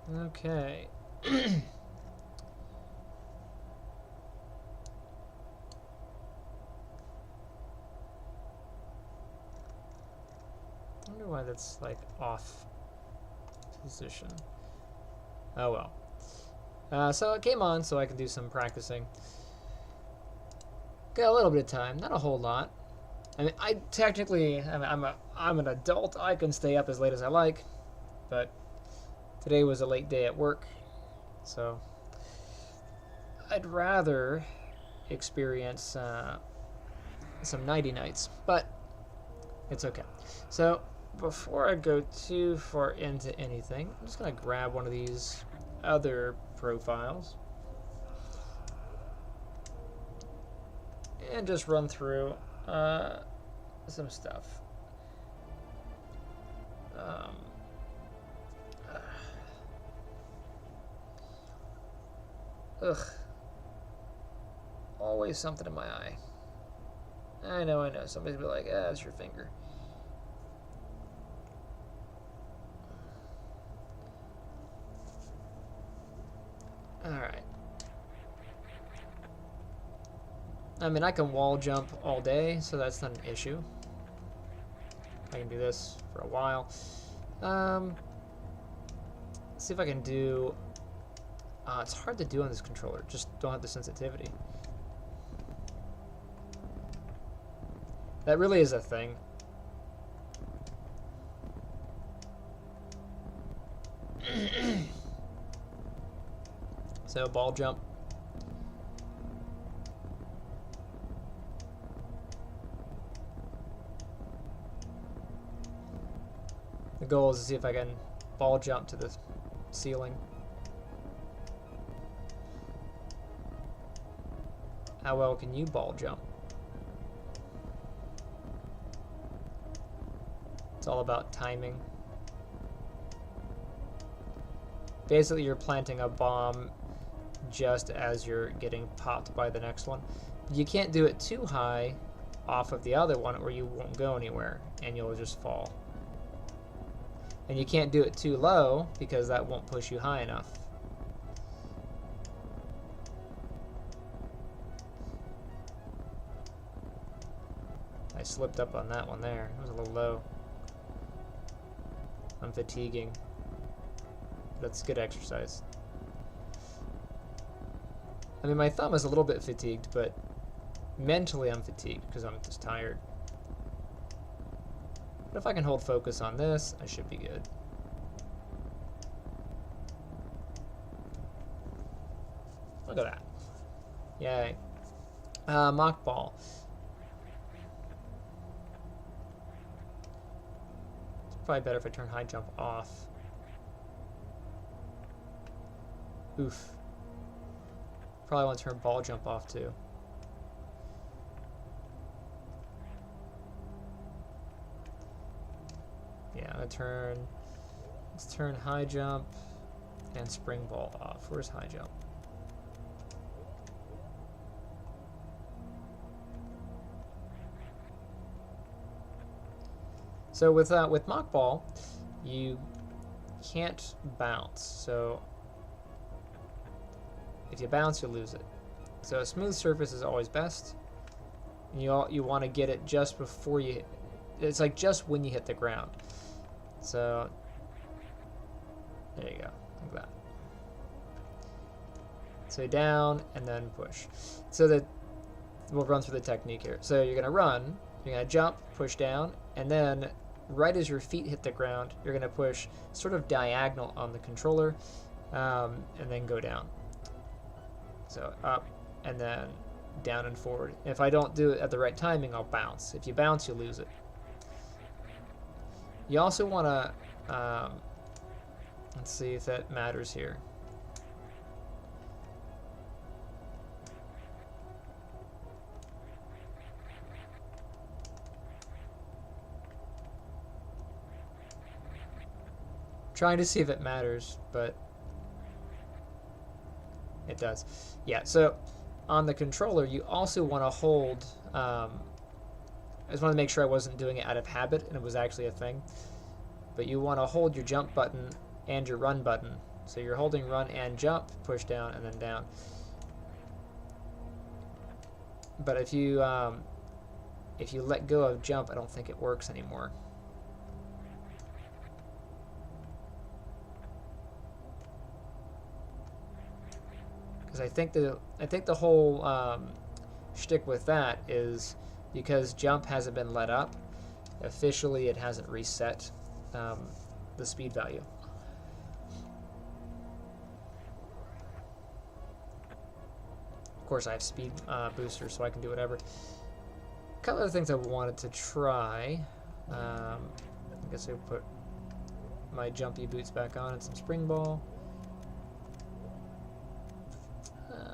Okay. I wonder why that's like off position. Oh well. So it came on so I can do some practicing. Got a little bit of time, not a whole lot. I mean, I technically, I'm an adult. I can stay up as late as I like, but today was a late day at work, so I'd rather experience some nighty nights, but it's okay. So before I go too far into anything, I'm just gonna grab one of these other profiles and just run through some stuff. Ugh. Always something in my eye. I know. Somebody's gonna be like, ah, it's your finger. Alright. I mean, I can wall jump all day, so that's not an issue. I can do this for a while. See if I can do... it's hard to do on this controller. Just don't have the sensitivity. That really is a thing. So, ball jump. The goal is to see if I can ball jump to the ceiling. How well can you ball jump? It's all about timing. Basically, you're planting a bomb just as you're getting popped by the next one. You can't do it too high off of the other one or you won't go anywhere and you'll just fall. And you can't do it too low because that won't push you high enough. I slipped up on that one there. It was a little low. I'm fatiguing. That's good exercise. I mean, my thumb is a little bit fatigued, but mentally I'm fatigued because I'm just tired. But if I can hold focus on this, I should be good. Look at that. Yay. Mock ball. It's probably better if I turn high jump off. Oof. Probably want to turn ball jump off too. Yeah, I'm gonna let's turn high jump and spring ball off. Where's high jump? So with mock ball, you can't bounce. So if you bounce, you lose it. So a smooth surface is always best. And you want to get it just before you hit. It's like just when you hit the ground. So there you go, like that. So down and then push. So that we'll run through the technique here. So you're gonna run, you're gonna jump, push down, and then right as your feet hit the ground, you're gonna push sort of diagonal on the controller, and then go down. So up and then down and forward. If I don't do it at the right timing, I'll bounce. If you bounce, you lose it. You also want to, let's see if that matters here. Trying to see if it matters, but it does. Yeah, so on the controller, you also want to hold, I just want to make sure I wasn't doing it out of habit and it was actually a thing, but you want to hold your jump button and your run button So you're holding run and jump, push down, and then down. But if you let go of jump, I don't think it works anymore. Because I think the whole shtick with that is because jump hasn't been let up, officially it hasn't reset the speed value. Of course, I have speed boosters, so I can do whatever. A couple other things I wanted to try. I guess I'll put my jumpy boots back on and some spring ball.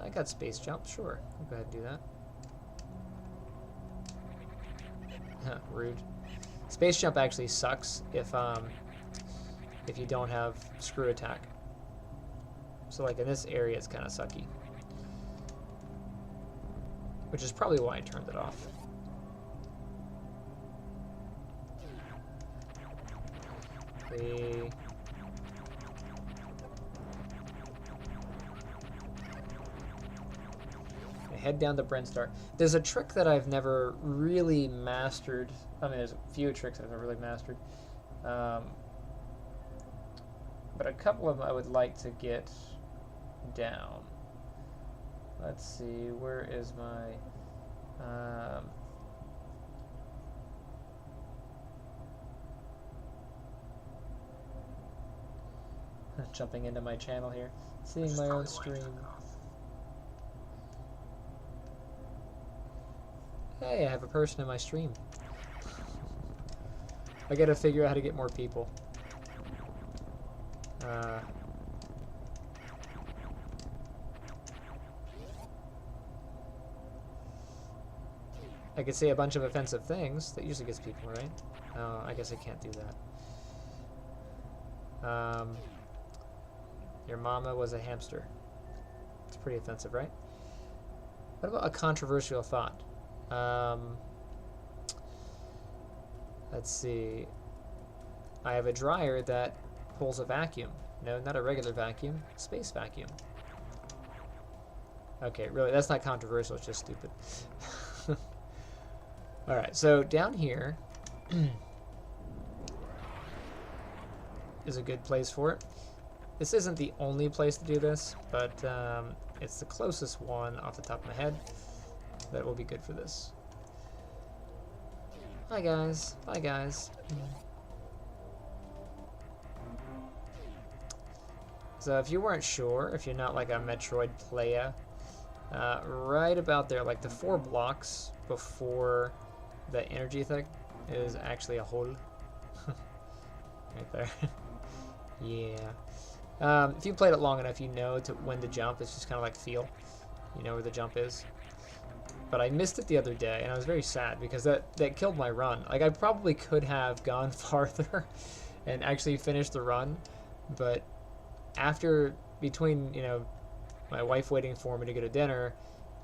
I got space jump, sure. I'll go ahead and do that. Rude. Space jump actually sucks if you don't have screw attack. So like in this area, it's kind of sucky. Which is probably why I turned it off. Head down to Brinstar. There's a trick that I've never really mastered. I mean, there's a few tricks I've never really mastered. But a couple of them I would like to get down. Let's see, where is my... jumping into my channel here. Seeing my own stream. Hey, I have a person in my stream. I gotta figure out how to get more people. I could say a bunch of offensive things. That usually gets people, right? I guess I can't do that. Your mama was a hamster. It's pretty offensive, right? What about a controversial thought? Let's see. I have a dryer that pulls a vacuum. No, not a regular vacuum. Space vacuum. Okay, really, that's not controversial. It's just stupid. Alright, so down here is a good place for it. This isn't the only place to do this, but it's the closest one off the top of my head that will be good for this. Hi guys. Bye guys. So if you weren't sure, if you're not like a Metroid player, right about there, like the 4 blocks before the energy thing is actually a hole. Right there. Yeah. If you played it long enough, you know when to jump. It's just kind of like feel. You know where the jump is. But I missed it the other day, and I was very sad because that killed my run. Like, I probably could have gone farther and actually finished the run, but between, you know, my wife waiting for me to go to dinner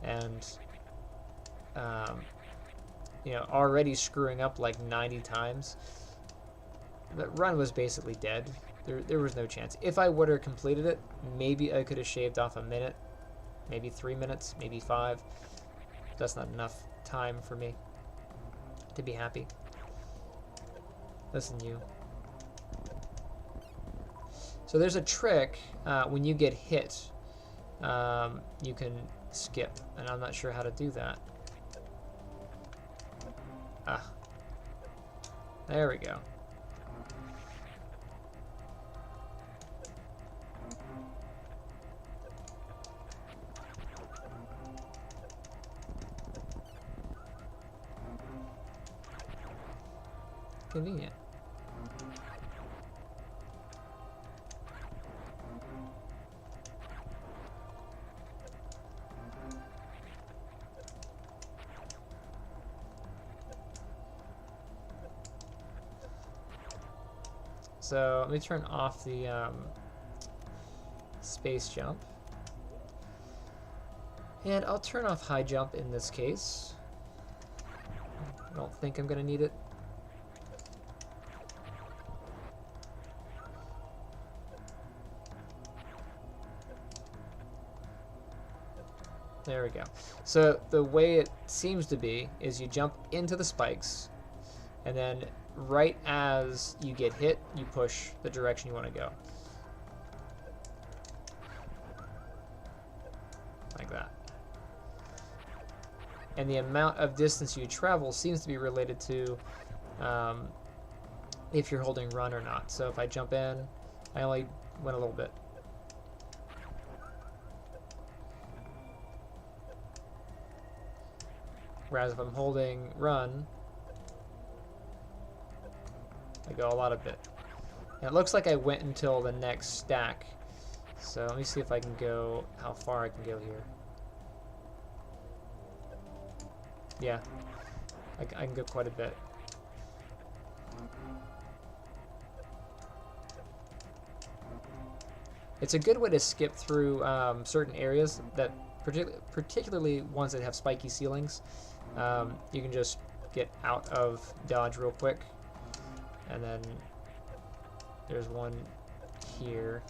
and, you know, already screwing up like 90 times, the run was basically dead. There was no chance. If I would have completed it, maybe I could have shaved off a minute, maybe 3 minutes, maybe 5. That's not enough time for me to be happy. Listen, you. So there's a trick when you get hit, you can skip, and I'm not sure how to do that. Ah, there we go. Convenient. So let me turn off the space jump. And I'll turn off high jump in this case. I don't think I'm going to need it. There we go. So the way it seems to be is you jump into the spikes, and then right as you get hit, you push the direction you want to go. Like that. And the amount of distance you travel seems to be related to if you're holding run or not. So if I jump in, I only went a little bit. Whereas if I'm holding run, I go a lot of bit. And it looks like I went until the next stack. So let me see if I can go, how far I can go here. Yeah, I can go quite a bit. It's a good way to skip through certain areas, that particularly ones that have spiky ceilings. You can just get out of dodge real quick. And then there's one here.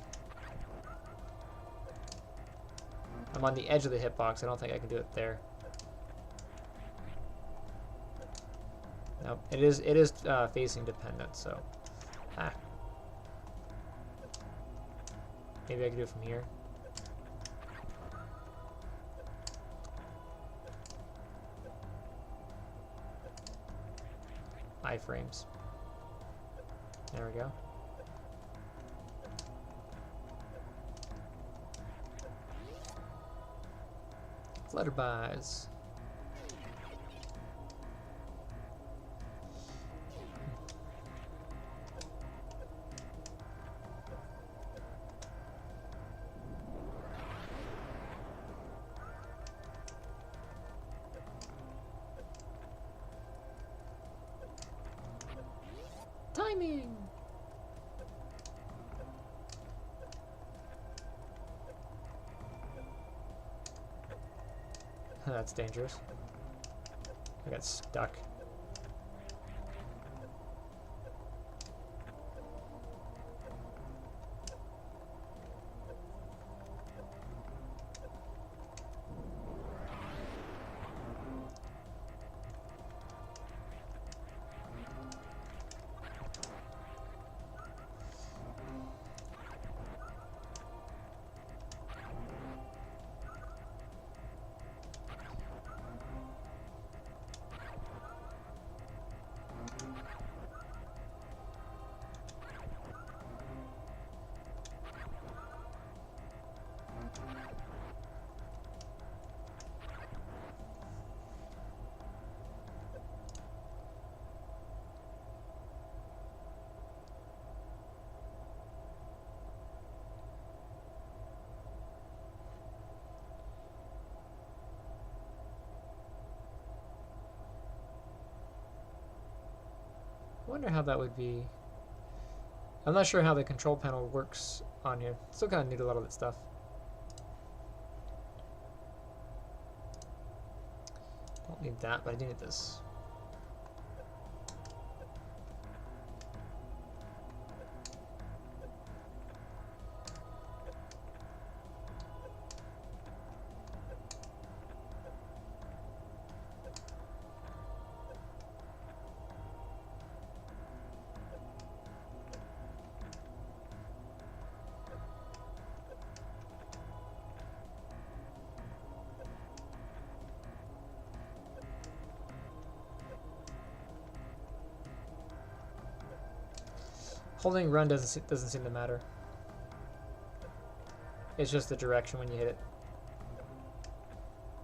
I'm on the edge of the hitbox. I don't think I can do it there. Nope. It is facing dependent, so. Ah. Maybe I can do it from here. Iframes. There we go. Flutterbys. Timing! That's dangerous. I got stuck. I wonder how that would be. I'm not sure how the control panel works on here. Still kind of new to a lot of that stuff. Don't need that, but I do need this. Holding run doesn't seem to matter. It's just the direction when you hit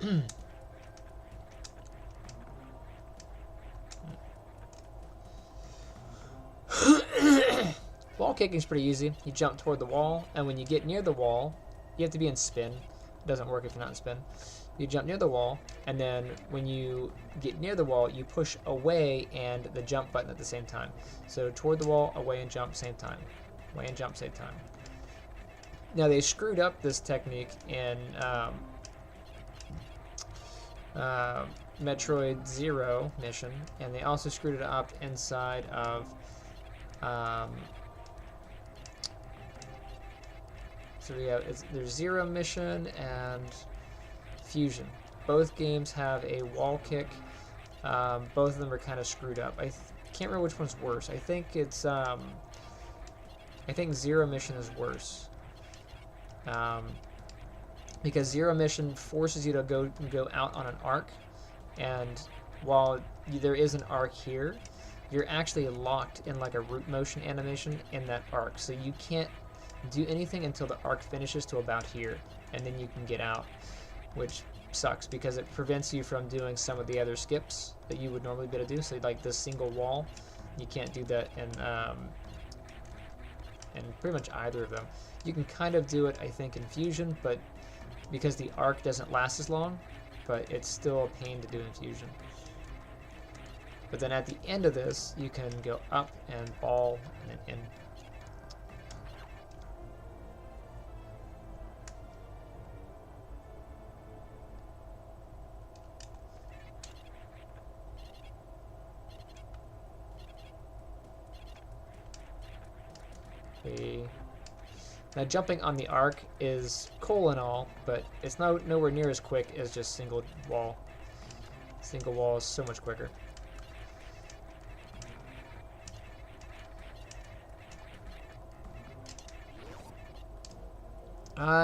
it. Wall kicking is pretty easy. You jump toward the wall, and when you get near the wall, you have to be in spin. It doesn't work if you're not in spin. You jump near the wall, and then when you get near the wall, you push away and the jump button at the same time. So toward the wall, away and jump, same time. Away and jump, same time. Now they screwed up this technique in Metroid Zero mission, and they also screwed it up inside of so we have there's Zero mission and Fusion. Both games have a wall kick. Both of them are kind of screwed up. I can't remember which one's worse. I think it's I think Zero Mission is worse. Because Zero Mission forces you to go out on an arc, and while there is an arc here, you're actually locked in like a root motion animation in that arc. So you can't do anything until the arc finishes to about here, and then you can get out, which sucks because it prevents you from doing some of the other skips that you would normally be able to do. So like this single wall, you can't do that in pretty much either of them. You can kind of do it, I think, in Fusion, but because the arc doesn't last as long, but it's still a pain to do in Fusion. But then at the end of this, you can go up and ball and then in. Now jumping on the arc is cool and all, but it's nowhere near as quick as just single wall. Single wall is so much quicker.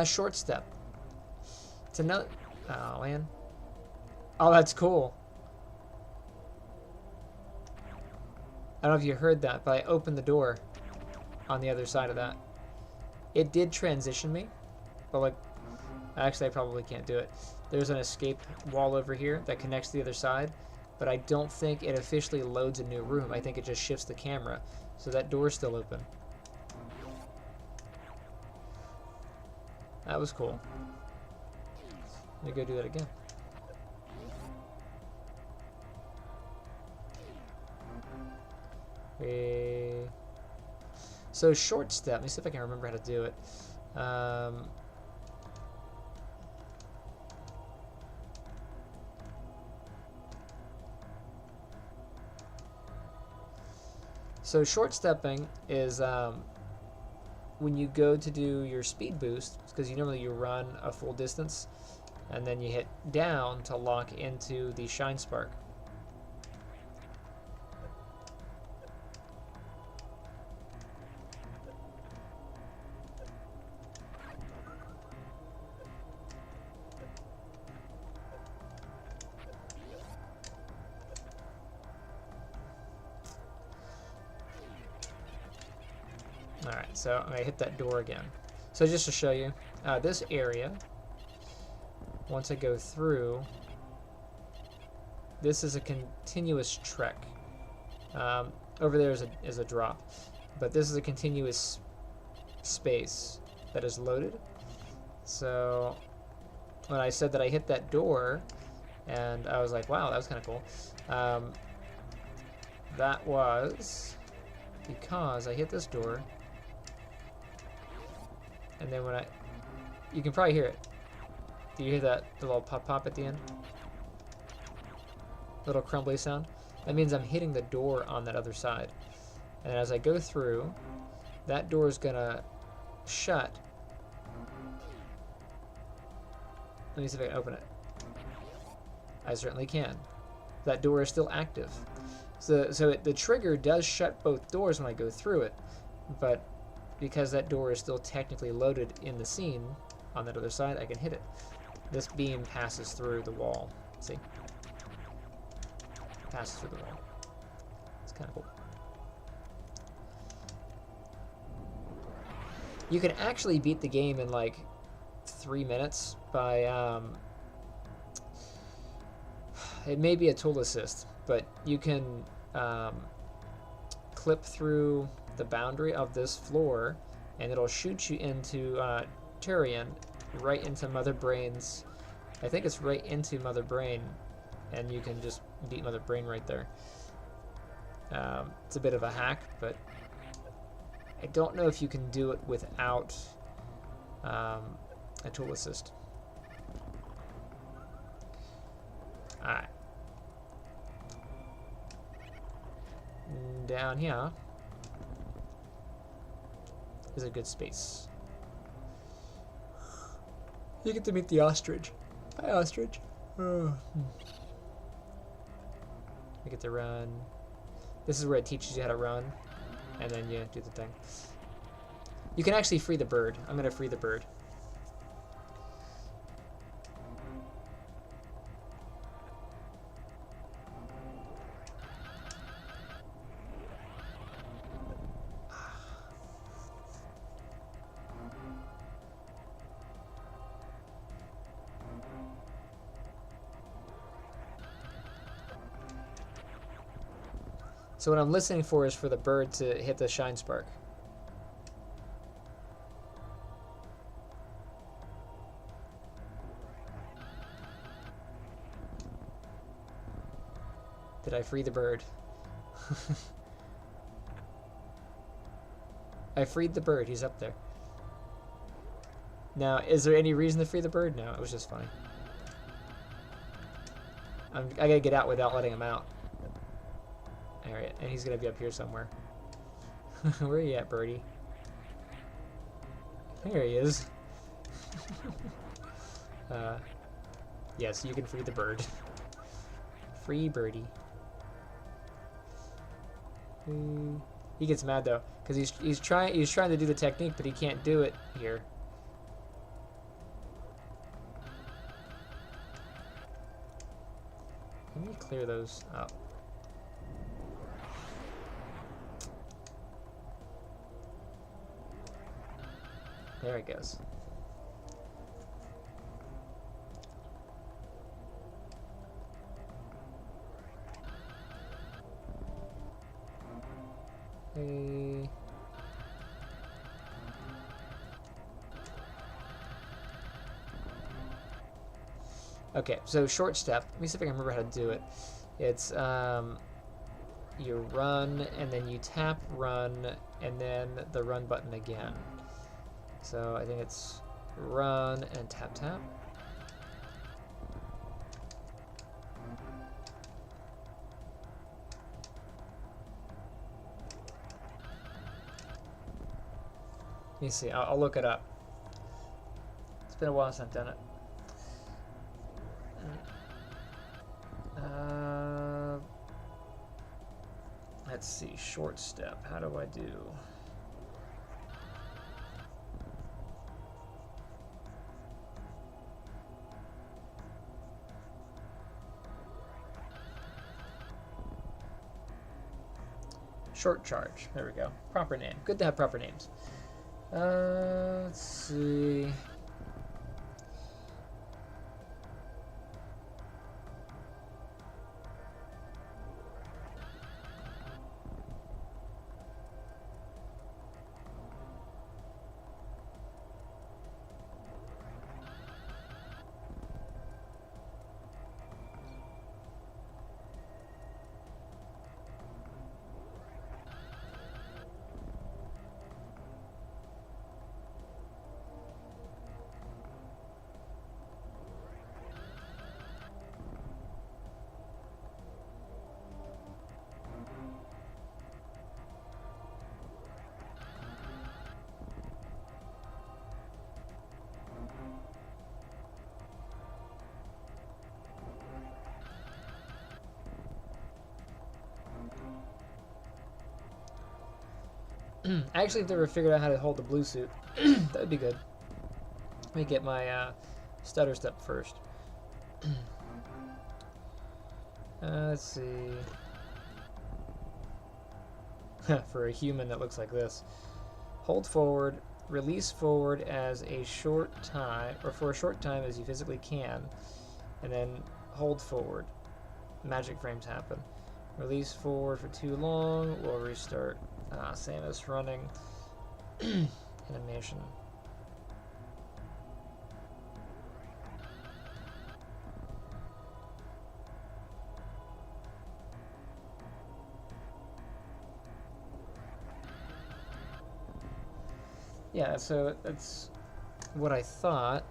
Short step. It's another. Oh man. Oh, that's cool. I don't know if you heard that, but I opened the door on the other side of that. It did transition me, but like, actually I probably can't do it. There's an escape wall over here that connects to the other side, but I don't think it officially loads a new room. I think it just shifts the camera, so that door's still open. That was cool. Let me go do that again. So short step, let me see if I can remember how to do it. So short stepping is when you go to do your speed boost, because you run a full distance, and then you hit down to lock into the shine spark. Alright, so I'm going to hit that door again. So just to show you, this area, once I go through, this is a continuous trek. Over there is a drop, but this is a continuous space that is loaded. So when I said that I hit that door, and I was like, wow, that was kind of cool. That was because I hit this door, and then when you can probably hear it. Do you hear the little pop at the end? Little crumbly sound? That means I'm hitting the door on that other side. And as I go through, that door is gonna shut. Let me see if I can open it. I certainly can. That door is still active. So the trigger does shut both doors when I go through it, but because that door is still technically loaded in the scene on that other side, I can hit it. This beam passes through the wall. See? Passes through the wall. It's kind of cool. You can actually beat the game in like 3 minutes by it may be a tool assist, but you can clip through the boundary of this floor, and it'll shoot you into Turian, right into Mother Brain's. I think it's right into Mother Brain, and you can just beat Mother Brain right there. It's a bit of a hack, but I don't know if you can do it without a tool assist. Alright. Down here is a good space. You get to meet the ostrich. Hi, ostrich. Oh. We get to run. This is where it teaches you how to run, and then you do the thing. You can actually free the bird. I'm gonna free the bird. So what I'm listening for is for the bird to hit the shine spark. Did I free the bird? I freed the bird. He's up there. Now, is there any reason to free the bird? No, it was just funny. I gotta get out without letting him out. Alright, and he's gonna be up here somewhere. Where are you at, birdie? There he is. Yes, you can free the bird. Free birdie. He gets mad though, because he's trying to do the technique, but he can't do it here. Let me clear those up. There it goes. Hey. Okay, so short step. Let me see if I can remember how to do it. It's you run and then you tap run and then the run button again. So I think it's run and tap tap. Let me see. I'll look it up. It's been a while since I've done it. Let's see. Short step. How do I do? Short charge. There we go. Proper name. Good to have proper names. Let's see. I actually have never figured out how to hold the blue suit. That would be good. Let me get my stutter step first. Let's see. For a human that looks like this. Hold forward, release forward as a short time, or for a short time as you physically can, and then hold forward. Magic frames happen. Release forward for too long, we'll restart. Same as running. Animation. Yeah, so that's what I thought.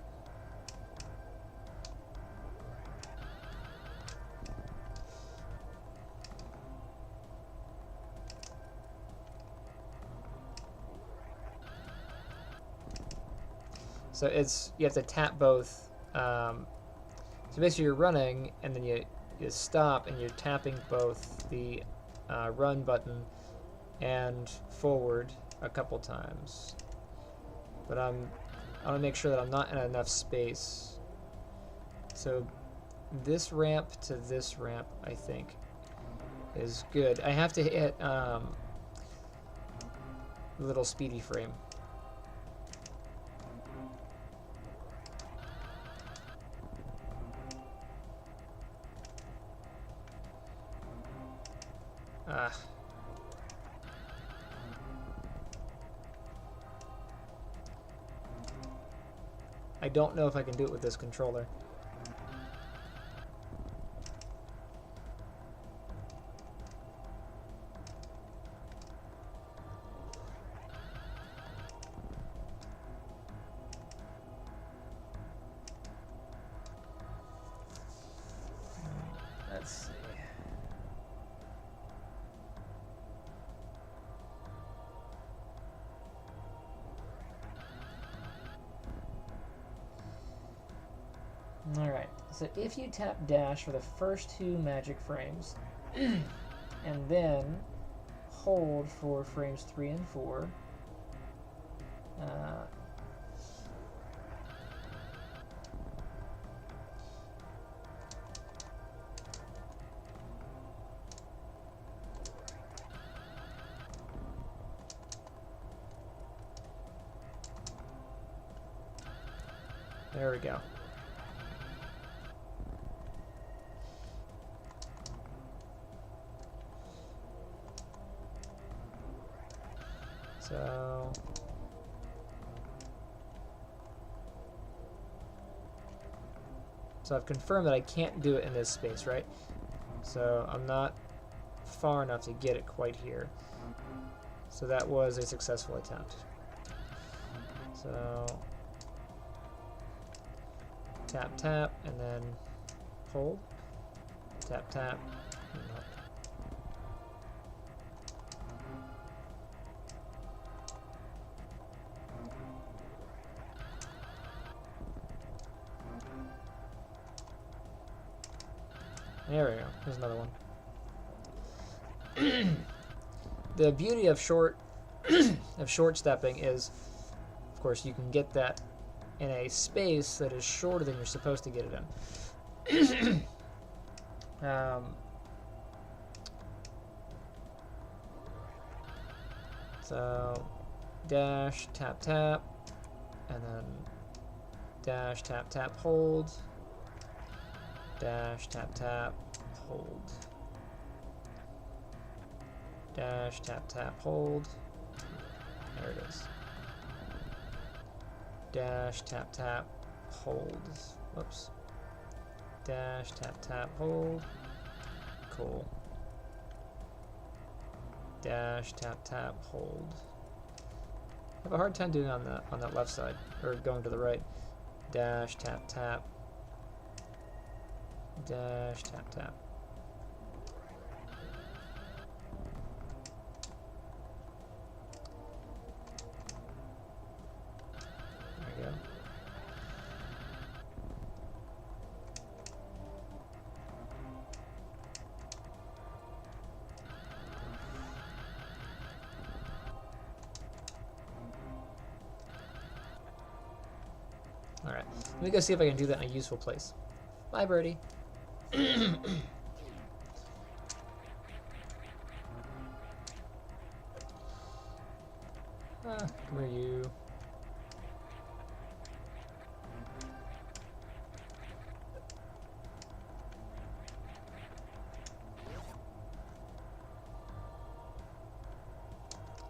So it's, you have to tap both So basically you're running, and then you stop, and you're tapping both the run button and forward a couple times. But I want to make sure that I'm not in enough space. So this ramp to this ramp, I think, is good. I have to hit little speedy frame. Ah. I don't know if I can do it with this controller. Let's see. Alright, so if you tap dash for the first 2 magic frames, and then hold for frames 3 and 4, there we go. So I've confirmed that I can't do it in this space, right? So I'm not far enough to get it quite here. So that was a successful attempt. So tap, tap, and then hold. Tap, tap. There we go. There's another one. The beauty of short stepping is, of course, you can get that in a space that is shorter than you're supposed to get it in. So dash, tap, tap, and then dash, tap, tap, hold. Dash, tap, tap, hold. Dash, tap, tap, hold. There it is. Dash, tap, tap, hold. Whoops. Dash, tap, tap, hold. Cool. Dash, tap, tap, hold. I have a hard time doing it on that left side, or going to the right. Dash, tap, tap. Dash, tap, tap. There we go. Alright, let me go see if I can do that in a useful place. Bye, birdie. Come here, you.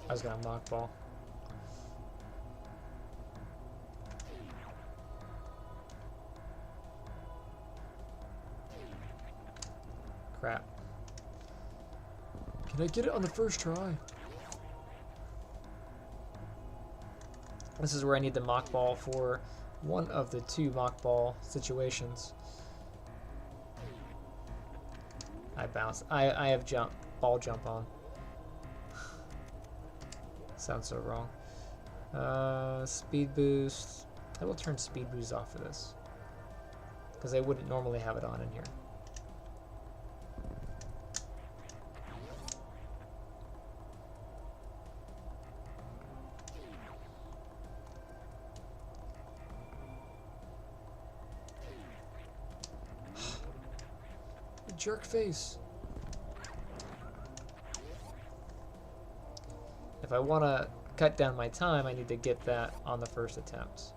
I was gonna knock ball. Crap. Can I get it on the first try? This is where I need the mock ball for one of the 2 mock ball situations. I bounced. I have ball jump on. Sounds so wrong. Speed boost. I will turn speed boost off for this. because they wouldn't normally have it on in here. Jerk face. If I want to cut down my time, I need to get that on the first attempt.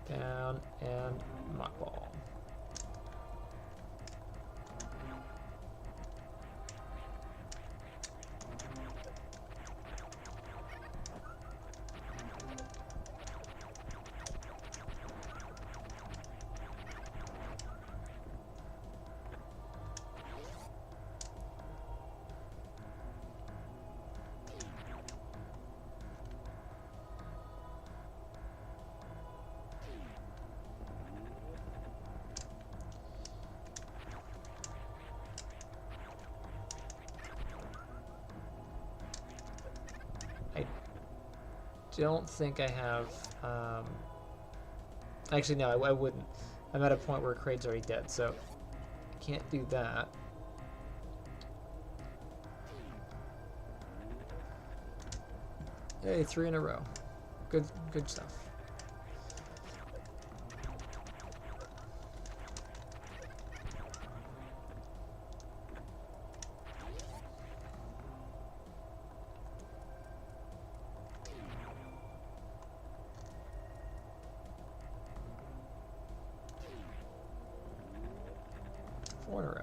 Down and mock ball. Don't think I have, actually no, I wouldn't. I'm at a point where Kraid's already dead, so I can't do that. Hey, 3 in a row. Good stuff. In a row.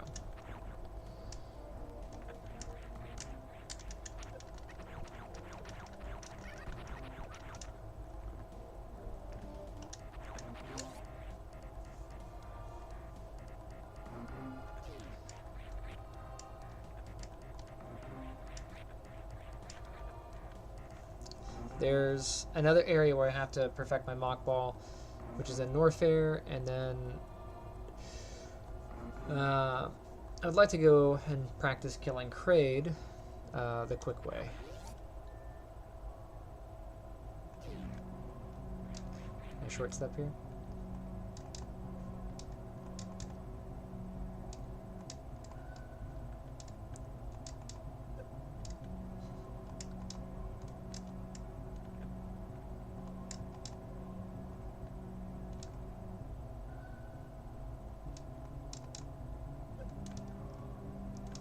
There's another area where I have to perfect my mock ball, which is in Norfair, and then I'd like to go and practice killing Kraid the quick way. A short step here.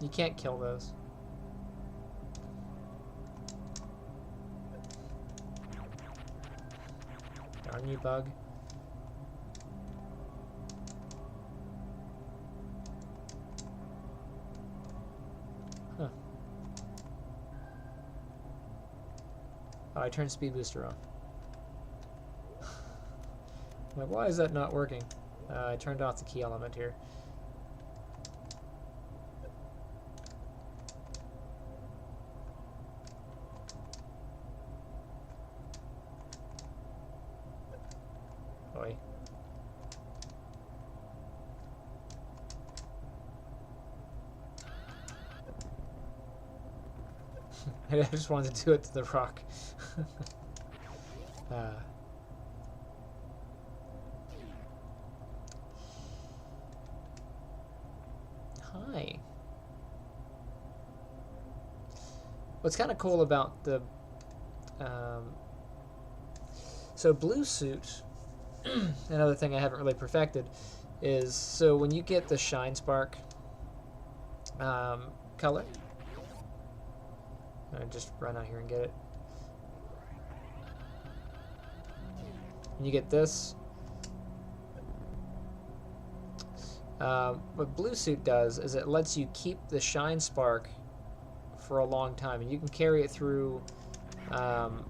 You can't kill those. Darn you, bug. Huh. Oh, I turned speed booster off. I'm like, why is that not working? I turned off the key element here. I just wanted to do it to the rock. Hi. What's kind of cool about the so blue suit, another thing I haven't really perfected, is so when you get the shine spark color, I just run out here and get it. And you get this. What Blue Suit does is it lets you keep the shine spark for a long time, and you can carry it through like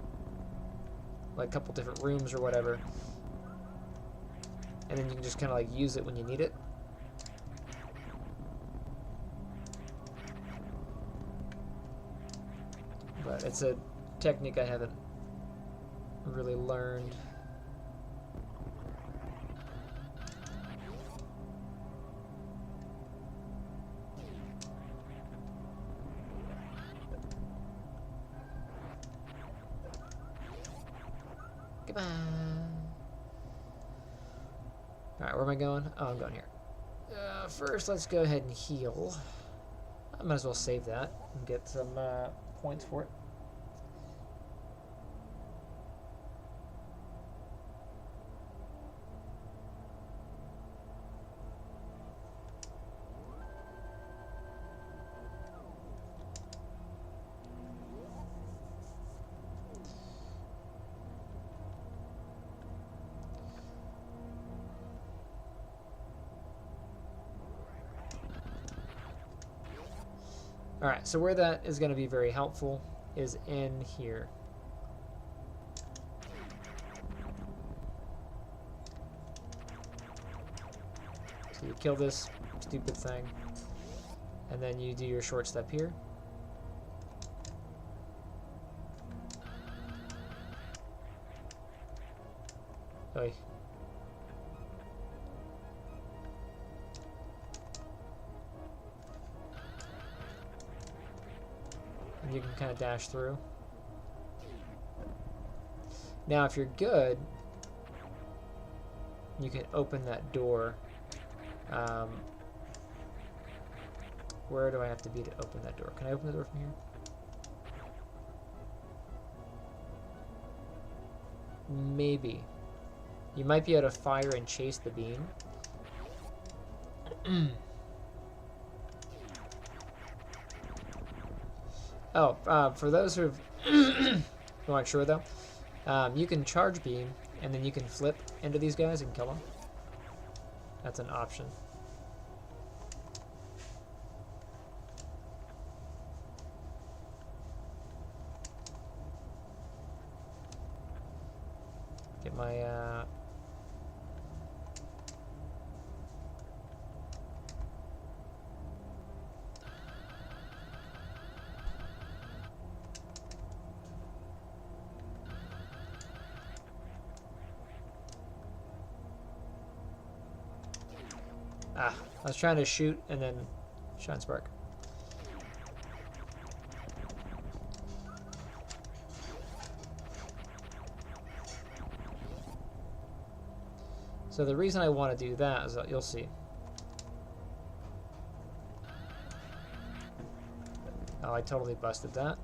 a couple different rooms or whatever, and then you can just kind of like use it when you need it. But it's a technique I haven't really learned. Come on. Alright, where am I going? Oh, I'm going here. First, let's go ahead and heal. I might as well save that and get some points for it. Alright, so where that is going to be very helpful is in here. So you kill this stupid thing, and then you do your short step here. Oy. You can kind of dash through. Now, if you're good, you can open that door. Where do I have to be to open that door? Can I open the door from here? Maybe. You might be able to fire and chase the beam. Oh, for those who aren't sure though, you can charge beam and then you can flip into these guys and kill them. That's an option. Get my I was trying to shoot and then shine spark. So the reason I want to do that is that you'll see. Oh, I totally busted that.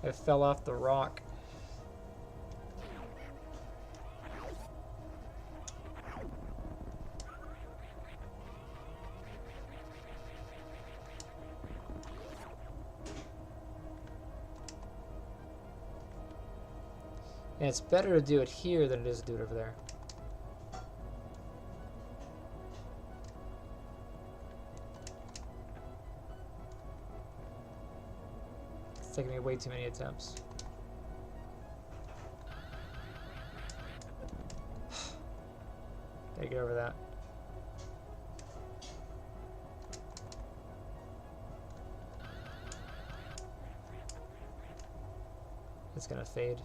I fell off the rock. And it's better to do it here than it is to do it over there. It's taking me way too many attempts. Gotta get over that. It's gonna fade.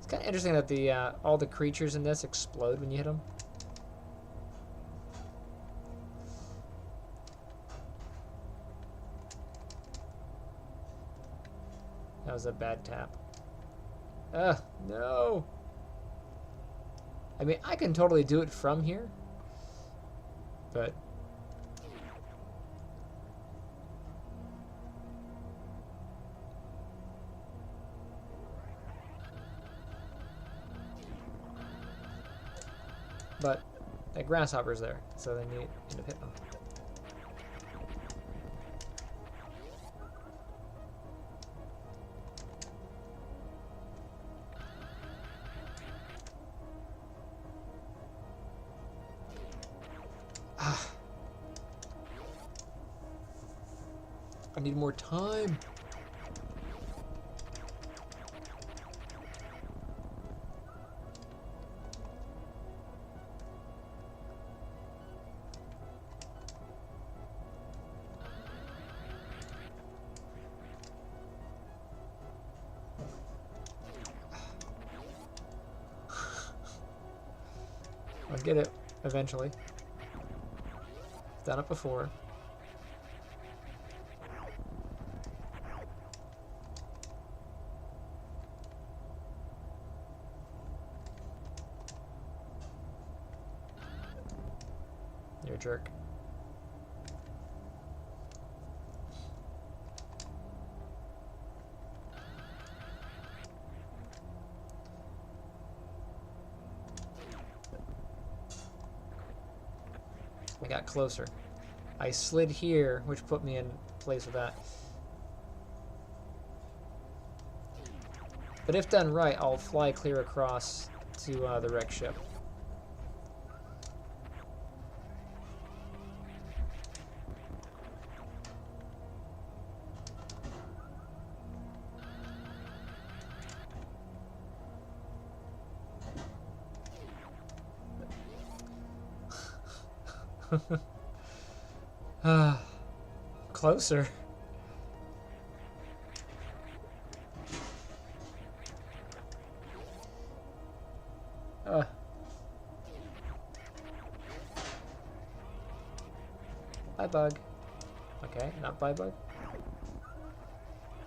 Kind of interesting that the all the creatures in this explode when you hit them. That was a bad tap. No. I mean, I can totally do it from here, but that grasshopper's there, so then you end up hitting them. I need more time. I'll get it eventually. Done it before. You're a jerk. I got closer. I slid here, which put me in place with that. But if done right, I'll fly clear across to the wreck ship. Closer. Bye, bug. Okay, not bye, bug.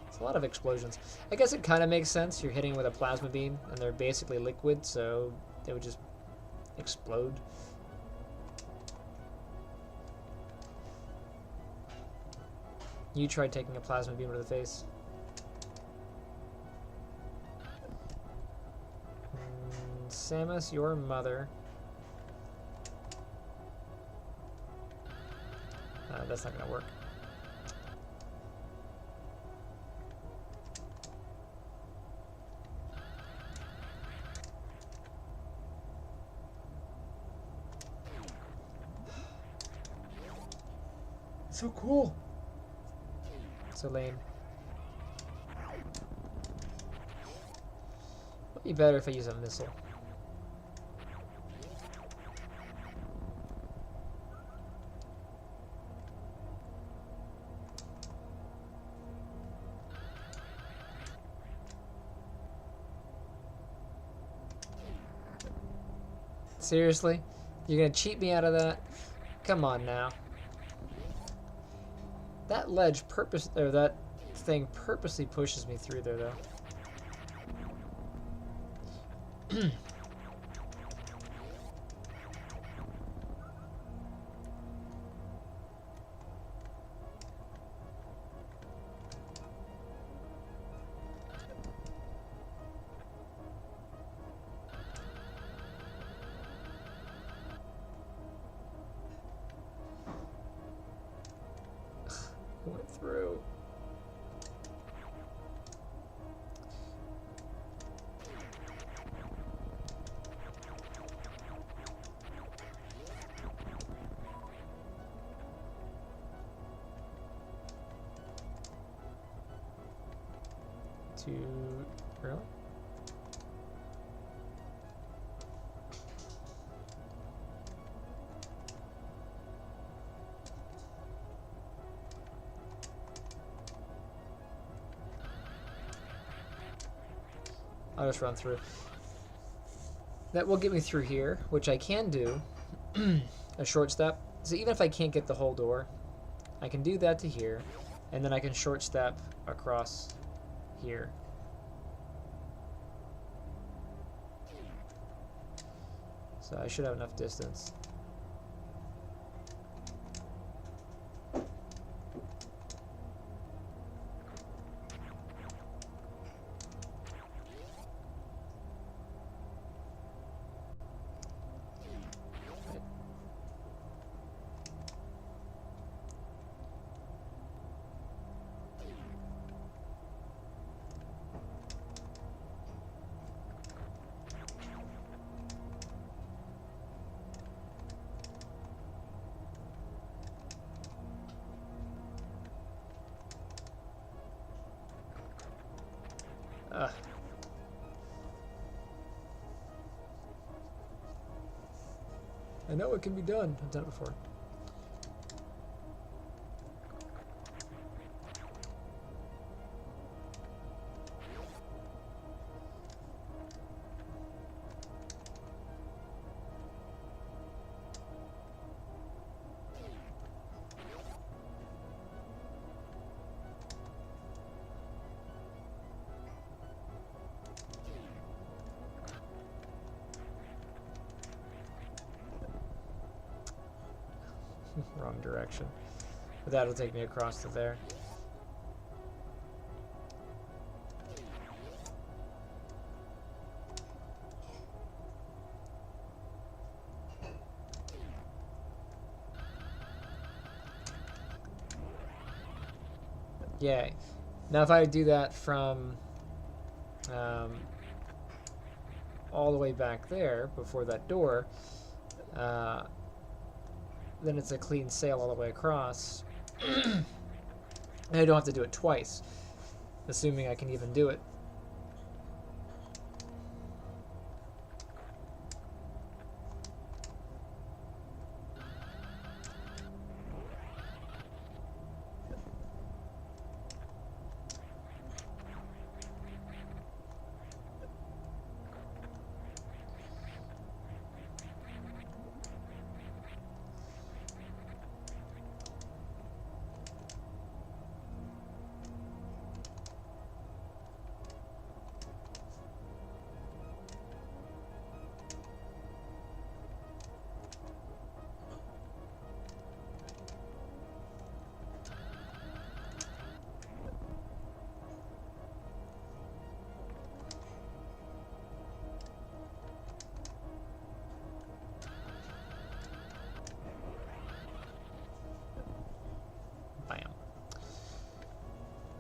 It's a lot of explosions. I guess it kind of makes sense. You're hitting with a plasma beam, and they're basically liquid, so they would just explode. You tried taking a plasma beam to the face. Samus, your mother. That's not gonna work. So cool. So lame. Would be better if I use a missile. Seriously? You're gonna cheat me out of that? Come on now. That ledge that thing purposely pushes me through there, though. Went through. Too early? I'll just run through. That will get me through here, which I can do. A short step. So even if I can't get the whole door, I can do that to here, and then I can short step across here. So I should have enough distance. I know it can be done. I've done it before. Wrong direction. But that'll take me across to there. Yay. Now if I do that from all the way back there before that door, then it's a clean sail all the way across. And I don't have to do it twice, assuming I can even do it.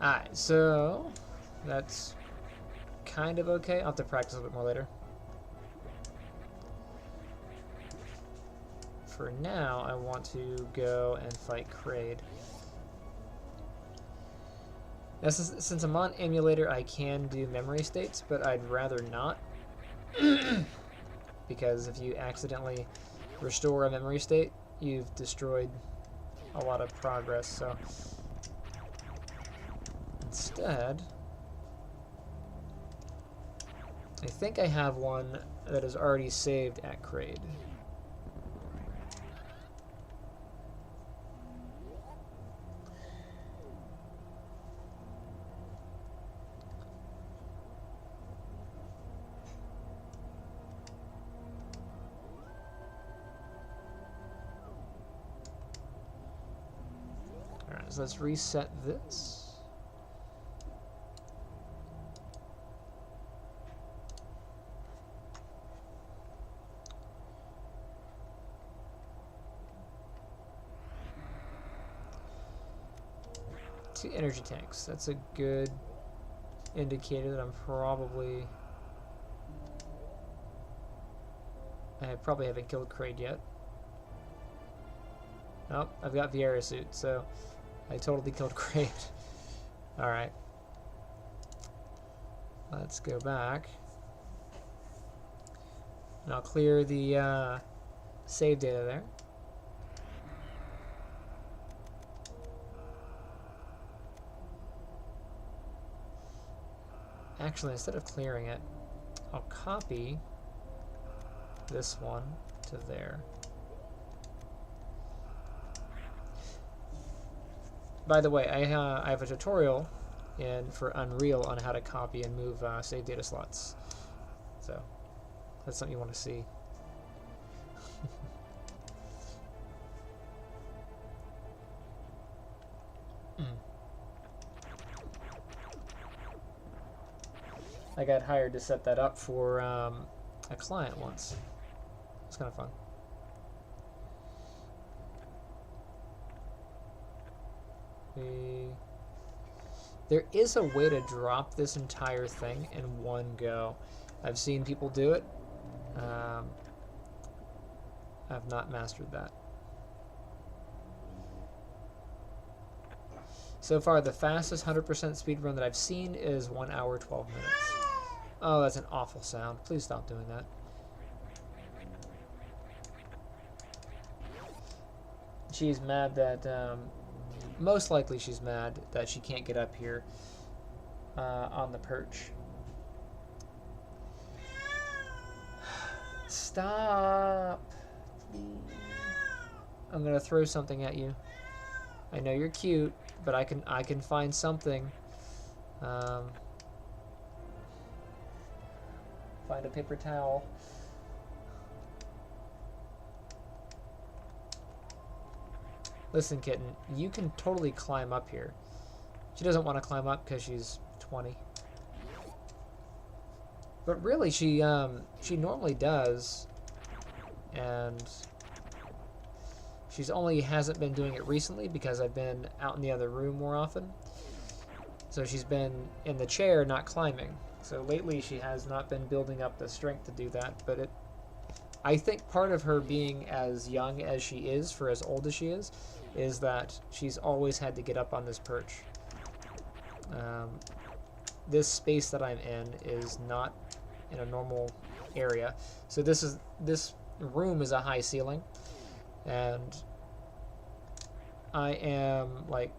Alright, so that's kind of okay. I'll have to practice a little bit more later. For now, I want to go and fight Kraid. Now, since I'm on emulator, I can do memory states, but I'd rather not. Because if you accidentally restore a memory state, you've destroyed a lot of progress, so... Instead, I think I have one that is already saved at Kraid. Alright, so let's reset this. Energy tanks. That's a good indicator that I probably haven't killed Kraid yet. Nope, I've got Viera suit, so I totally killed Kraid. Alright. Let's go back. And I'll clear the save data there. Actually, instead of clearing it, I'll copy this one to there. By the way, I have a tutorial for Unreal on how to copy and move save data slots. So, that's something you want to see. I got hired to set that up for a client once. It's kind of fun. There is a way to drop this entire thing in one go. I've seen people do it. I've not mastered that. So far, the fastest 100% speed run that I've seen is 1 hour, 12 minutes. Oh, that's an awful sound. Please stop doing that. She's mad that, most likely she's mad that she can't get up here on the perch. Stop. I'm gonna throw something at you. I know you're cute, but I can find something. Find a paper towel. listen, kitten, you can totally climb up here. She doesn't want to climb up because she's 20. But really, she normally does, and she's only hasn't been doing it recently because I've been out in the other room more often. So she's been in the chair, not climbing. So lately she has not been building up the strength to do that, but I think part of her being as young as she is for as old as she is that she's always had to get up on this perch. This space that I'm in is not in a normal area. So this room is a high ceiling, and I am like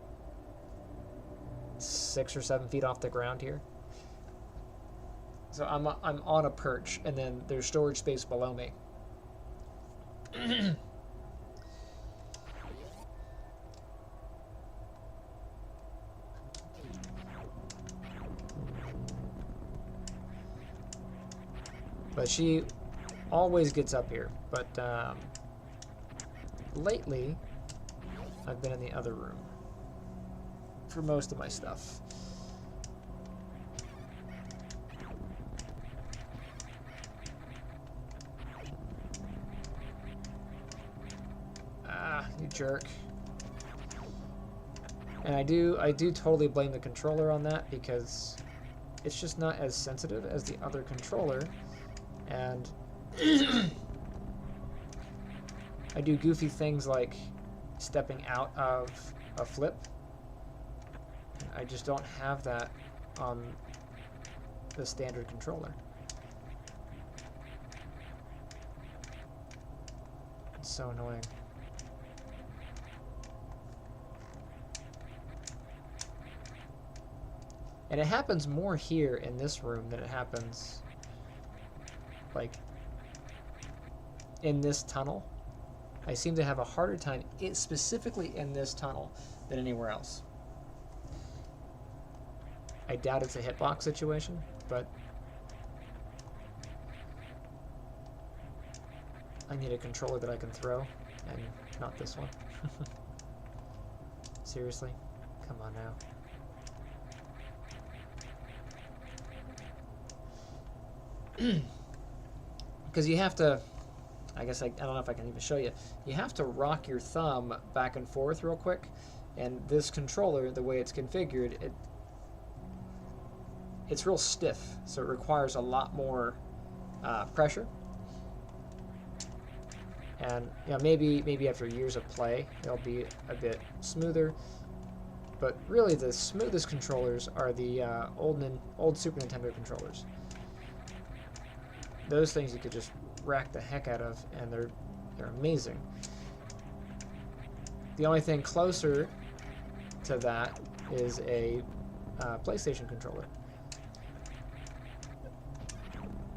6 or 7 feet off the ground here. So I'm on a perch, and then there's storage space below me. But she always gets up here. But lately, I've been in the other room for most of my stuff. Ah, you jerk. And I do totally blame the controller on that, because it's just not as sensitive as the other controller. And I do goofy things like stepping out of a flip. I just don't have that on the standard controller. It's so annoying. And it happens more here in this room than it happens like in this tunnel. I seem to have a harder time specifically in this tunnel than anywhere else. I doubt it's a hitbox situation, but I need a controller that I can throw, and not this one. Seriously? Come on now. Because you have to, I guess I don't know if I can even show you, you have to rock your thumb back and forth real quick, and this controller, the way it's configured, it's real stiff, so it requires a lot more pressure. And you know, maybe after years of play, it'll be a bit smoother. But really, the smoothest controllers are the old Super Nintendo controllers. Those things you could just rack the heck out of, and they're amazing. The only thing closer to that is a PlayStation controller.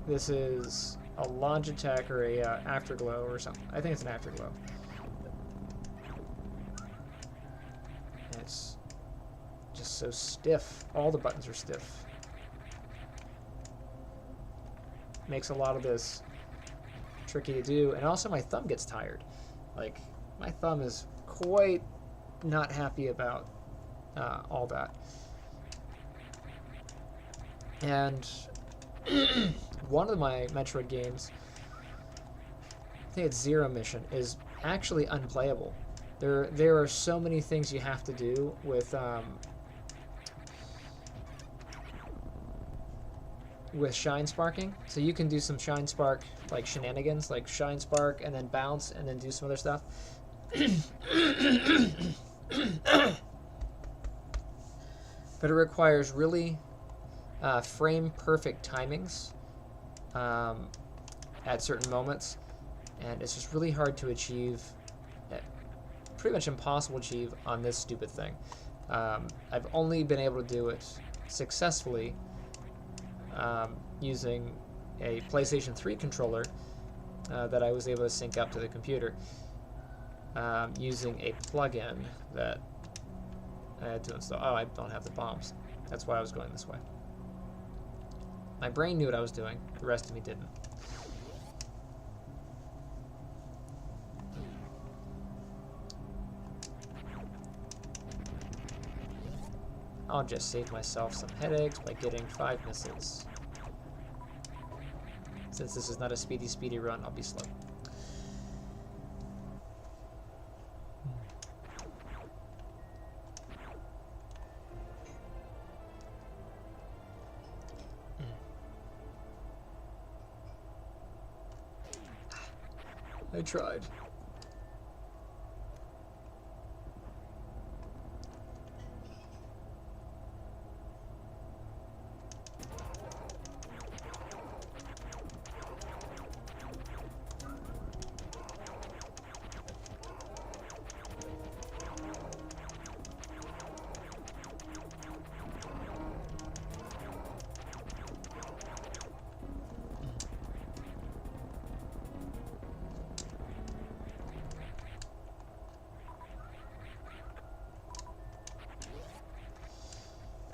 This is a Logitech or a Afterglow or something. I think it's an Afterglow. And it's just so stiff. All the buttons are stiff. Makes a lot of this tricky to do, and also my thumb gets tired. Like, my thumb is quite not happy about all that. And one of my Metroid games, I think it's Zero Mission, is actually unplayable. There are so many things you have to do with shine sparking. So you can do some shine spark like shenanigans, like shine spark and then bounce and then do some other stuff. But it requires really frame perfect timings at certain moments, and it's just really hard to achieve, pretty much impossible to achieve on this stupid thing. I've only been able to do it successfully using a PlayStation 3 controller that I was able to sync up to the computer using a plugin that I had to install. Oh, I don't have the bombs. That's why I was going this way. My brain knew what I was doing. The rest of me didn't. I'll just save myself some headaches by getting 5 missiles. Since this is not a speedy run, I'll be slow. I tried.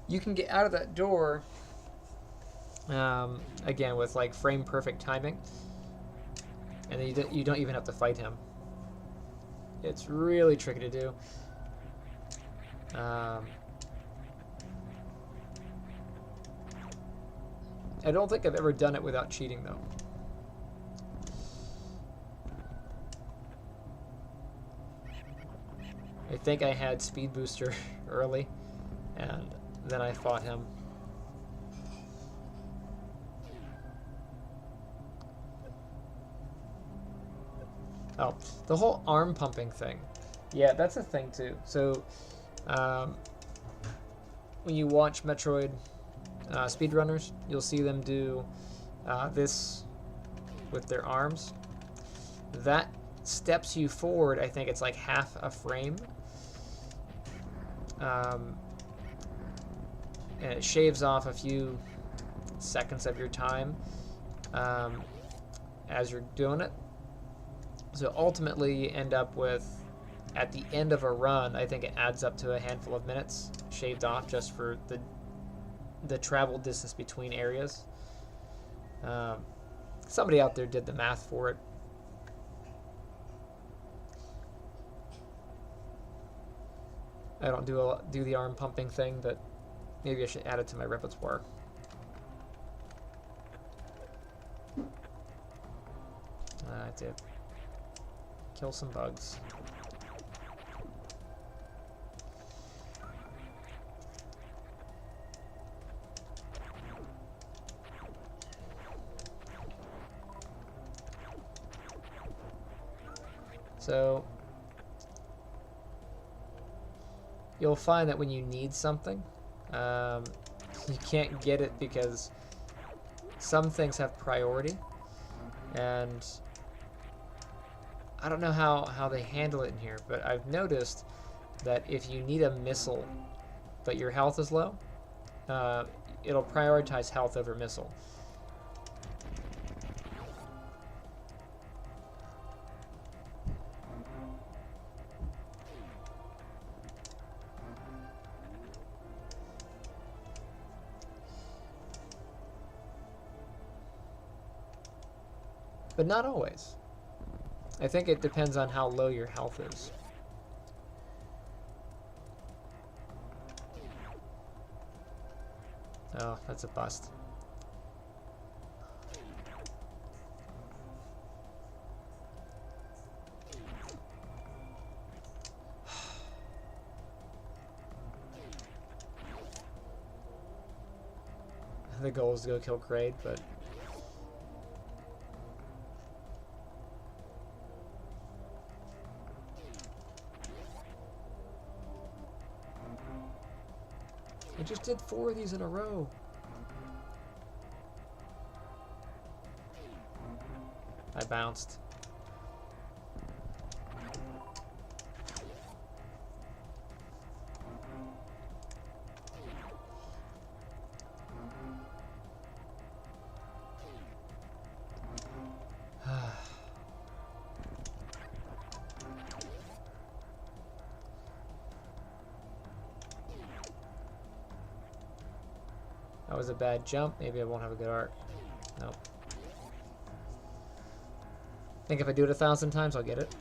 You can get out of that door, again, with like frame perfect timing, and then you don't even have to fight him. It's really tricky to do. I don't think I've ever done it without cheating, though. I think I had speed booster early, and then I fought him. Oh, the whole arm pumping thing. Yeah, that's a thing too. So, when you watch Metroid speedrunners, you'll see them do this with their arms. That steps you forward, I think it's like half a frame. And it shaves off a few seconds of your time as you're doing it. So ultimately you end up with, at the end of a run, I think it adds up to a handful of minutes shaved off just for the travel distance between areas. Somebody out there did the math for it. I don't do the arm pumping thing, but maybe I should add it to my repertoire. I did. Kill some bugs. So you'll find that when you need something, you can't get it because some things have priority, and I don't know how they handle it in here, but I've noticed that if you need a missile but your health is low, it'll prioritize health over missile. But not always. I think it depends on how low your health is. Oh, that's a bust. The goal is to go kill Kraid, but I just did 4 of these in a row. I bounced. That was a bad jump. Maybe I won't have a good arc. Nope. I think if I do it 1,000 times, I'll get it.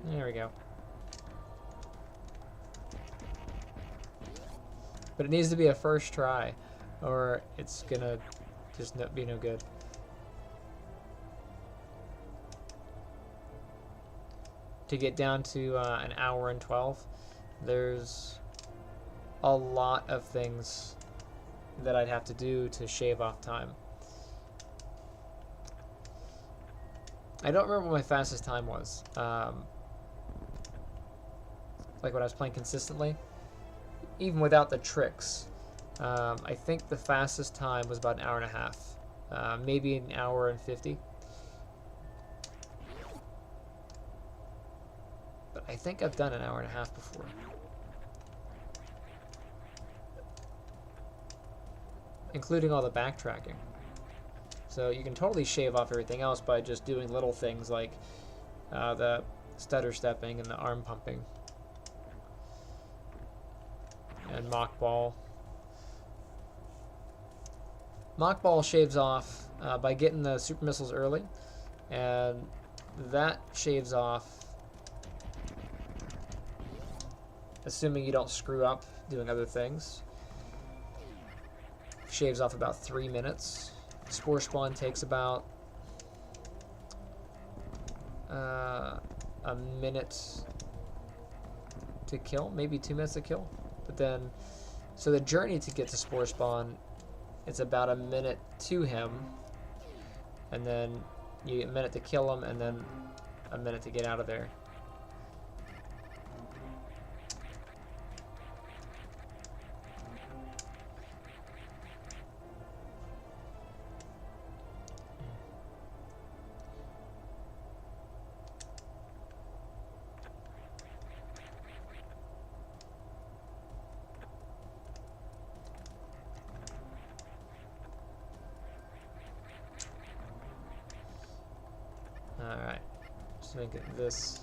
There we go. But it needs to be a first try, or it's gonna just be no good. To get down to an hour and 12, there's a lot of things that I'd have to do to shave off time. I don't remember what my fastest time was. Like when I was playing consistently, even without the tricks. I think the fastest time was about an hour and a half, maybe an hour and 50. But I think I've done an hour and a half before. Including all the backtracking. So you can totally shave off everything else by just doing little things like the stutter stepping and the arm pumping. And mock ball. Mock ball shaves off by getting the super missiles early, and that shaves off assuming you don't screw up doing other things. Shaves off about 3 minutes. Spore spawn takes about a minute to kill, maybe 2 minutes to kill. But then, so the journey to get to spore spawn, it's about a minute to him, and then you get a minute to kill him, and then a minute to get out of there. Alright, just make it this.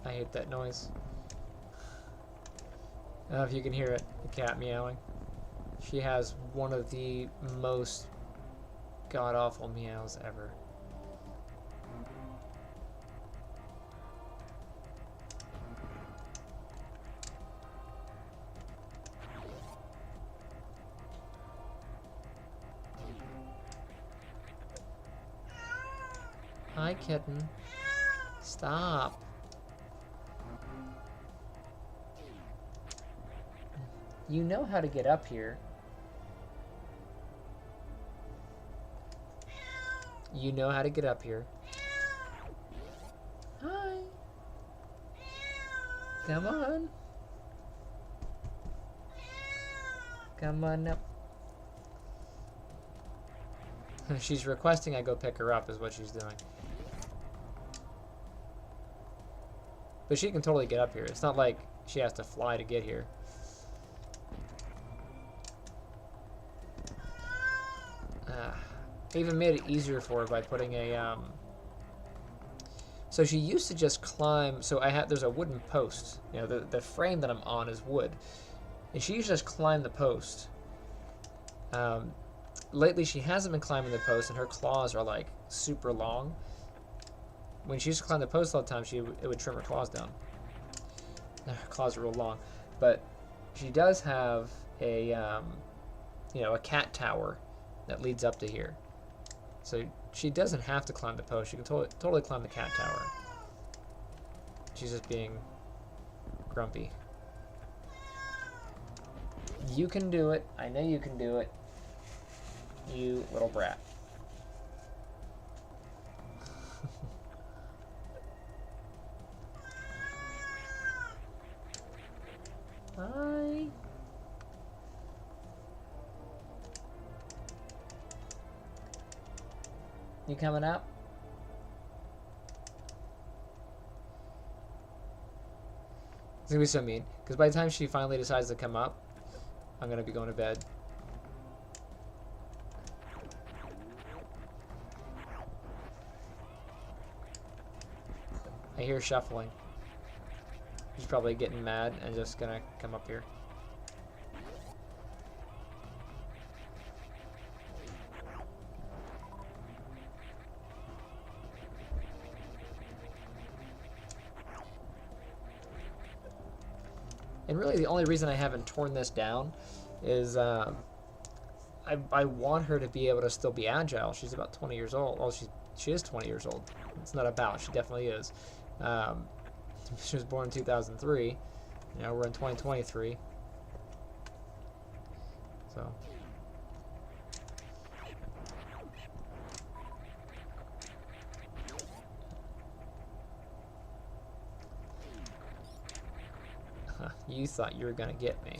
I hate that noise. I don't know if you can hear it, the cat meowing. She has one of the most god-awful meows ever. Hi, kitten. Stop. You know how to get up here. You know how to get up here. Hi. Come on. Come on up. She's requesting I go pick her up is what she's doing. But she can totally get up here. It's not like she has to fly to get here. I even made it easier for her by putting a so she used to just climb. So there's a wooden post. You know, the frame that I'm on is wood, and she used to just climb the post. Lately she hasn't been climbing the post, and her claws are like super long. When she used to climb the post all the time, it would trim her claws down. Her claws are real long, but she does have a you know, a cat tower that leads up to here. So she doesn't have to climb the post. She can totally climb the cat tower. She's just being grumpy. You can do it. I know you can do it. You little brat. Hi. You coming up? It's gonna be so mean, because by the time she finally decides to come up, I'm gonna be going to bed. I hear shuffling. She's probably getting mad and just gonna come up here. And really the only reason I haven't torn this down is I want her to be able to still be agile. She's about 20 years old. Well, she is 20 years old. It's not about. She definitely is. She was born in 2003. Now we're in 2023. So. You thought you were gonna get me.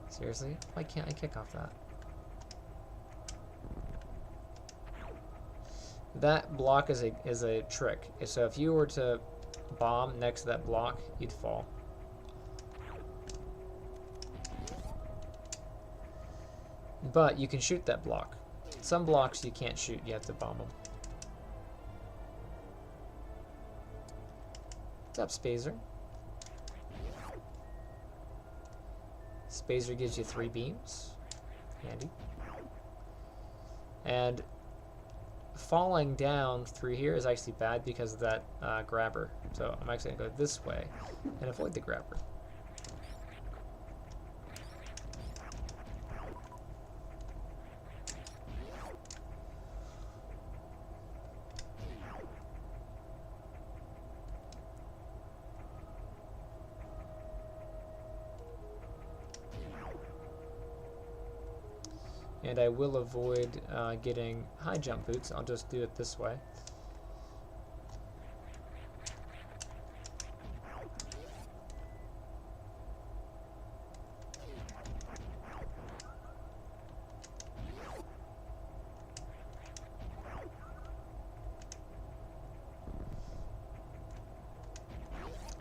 Seriously? Why can't I kick off that? That block is a trick. So if you were to bomb next to that block, you'd fall. But you can shoot that block. Some blocks you can't shoot, you have to bomb them. What's up, Spazer? Spazer gives you 3 beams. Handy. And falling down through here is actually bad because of that grabber. So I'm actually going to go this way and avoid the grabber. And I will avoid getting high jump boots. I'll just do it this way.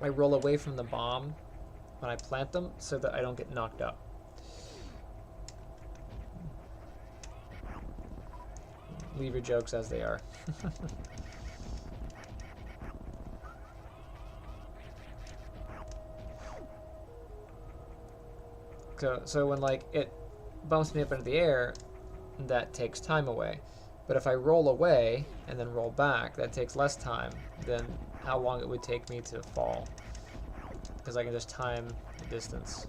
I roll away from the bomb when I plant them so that I don't get knocked up. Leave your jokes as they are. So when like it bumps me up into the air, that takes time away. But if I roll away and then roll back, that takes less time than how long it would take me to fall. Because I can just time the distance.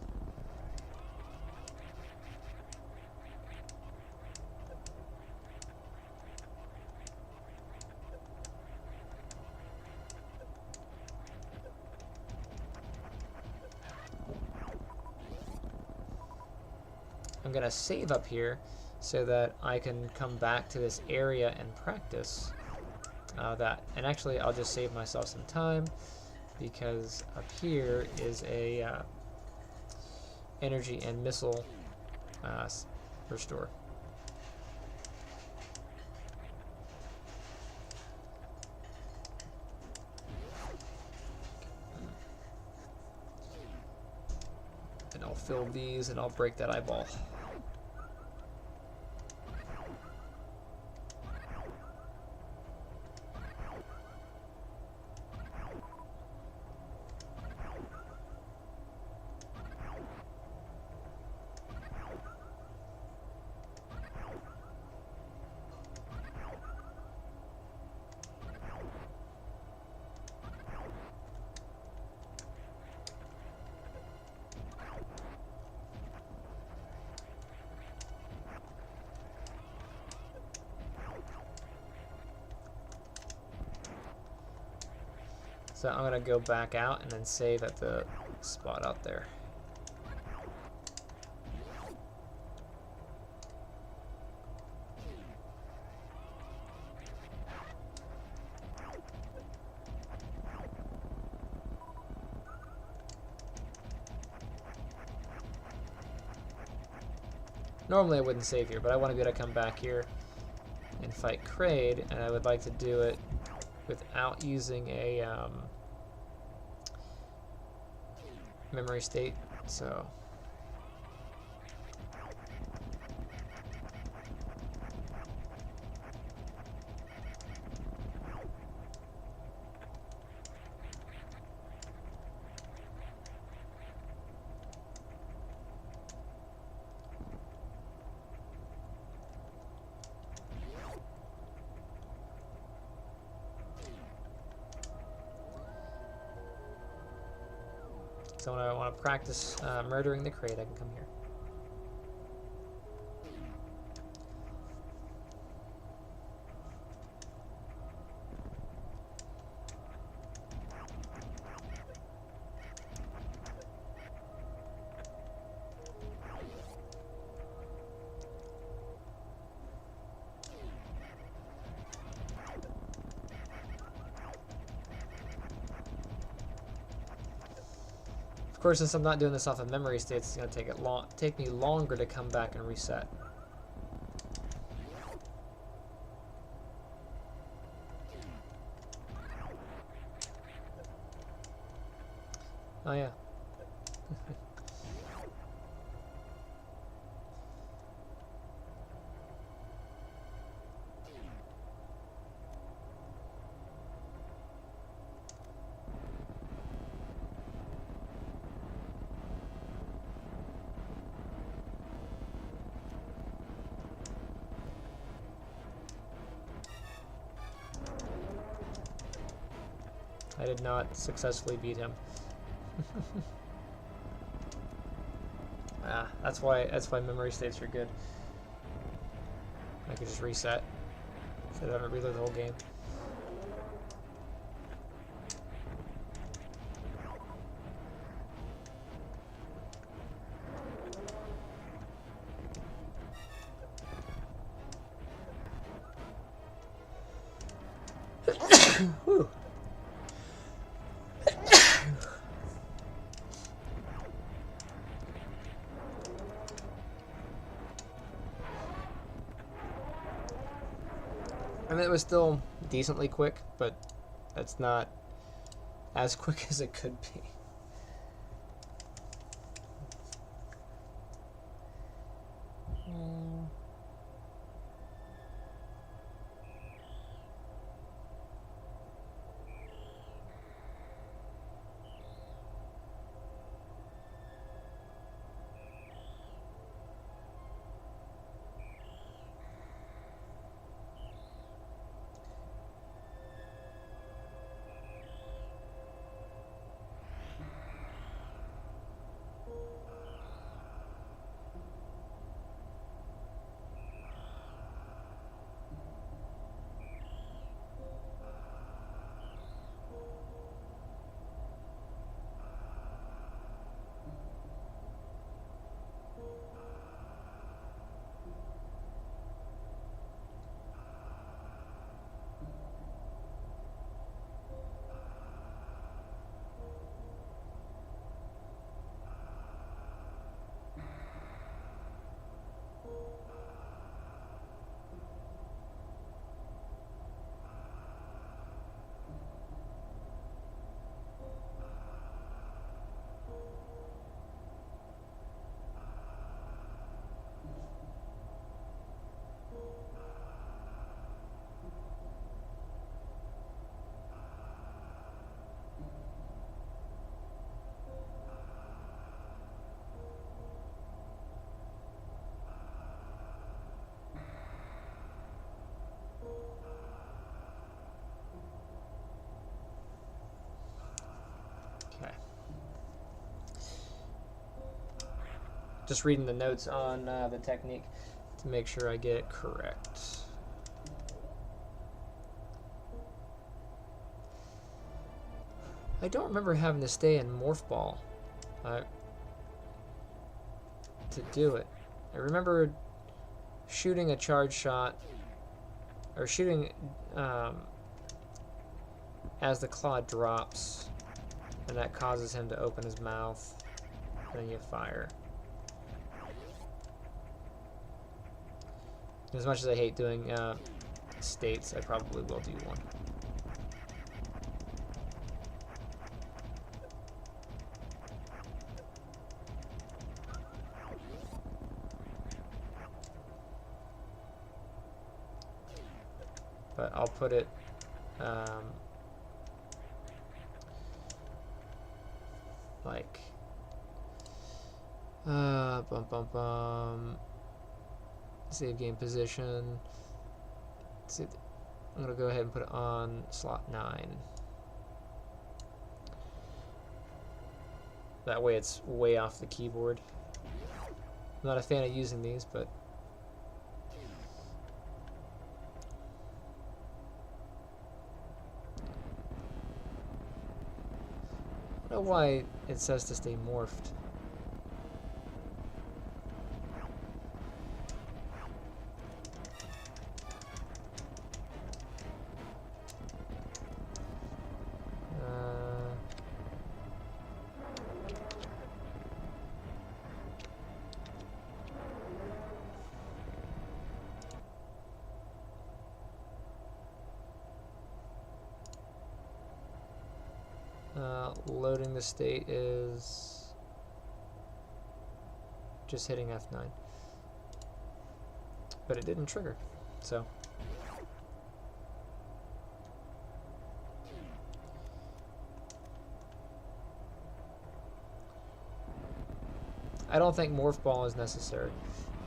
I'm going to save up here so that I can come back to this area and practice that. And actually, I'll just save myself some time because up here is a energy and missile restore. And I'll fill these and I'll break that eyeball. So I'm going to go back out and then save at the spot out there. Normally I wouldn't save here, but I want to be able to come back here and fight Kraid, and I would like to do it without using a memory state, so So when I want to practice murdering the crate, I can come here. Of course, since I'm not doing this off of memory states, it's going to take me longer to come back and reset. Oh yeah. I did not successfully beat him. That's why memory states are good. I could just reset instead of having to reload the whole game. Whew. I mean, it was still decently quick, but that's not as quick as it could be. Okay. Just reading the notes on the technique to make sure I get it correct. I don't remember having to stay in Morph Ball to do it. I remember shooting a charge shot, or shooting as the claw drops, and that causes him to open his mouth, and then you fire. As much as I hate doing states, I probably will do one. But I'll put it like save game position. I'm gonna go ahead and put it on slot 9. That way it's way off the keyboard. I'm not a fan of using these, but I don't know why it says to stay morphed. Loading the state is just hitting F9. But it didn't trigger, so. I don't think Morph Ball is necessary.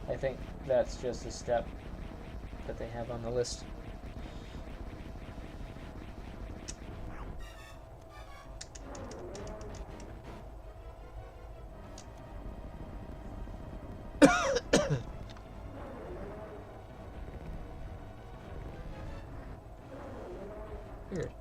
I think that's just a step that they have on the list. Weird.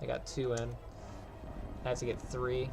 I got 2 in. I have to get 3.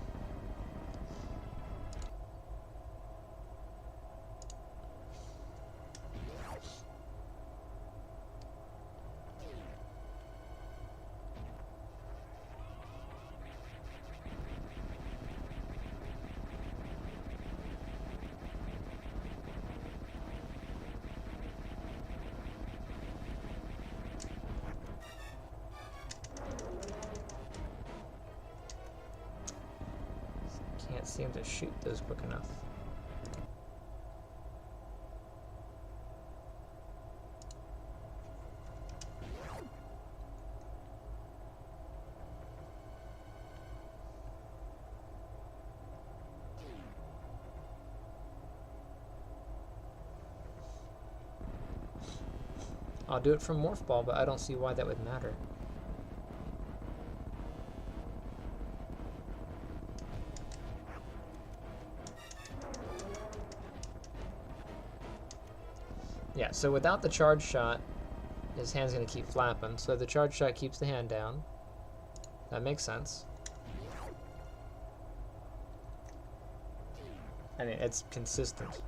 Can't seem to shoot those quick enough. I'll do it from Morph Ball, but I don't see why that would matter. Yeah, so without the charge shot, his hand's going to keep flapping. So the charge shot keeps the hand down. That makes sense. I mean, it's consistent.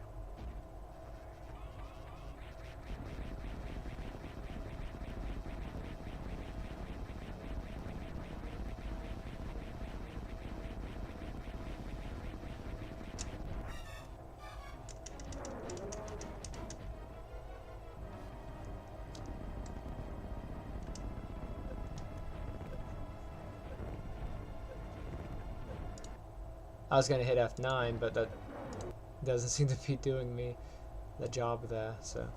I was going to hit F9, but that doesn't seem to be doing me the job there, so.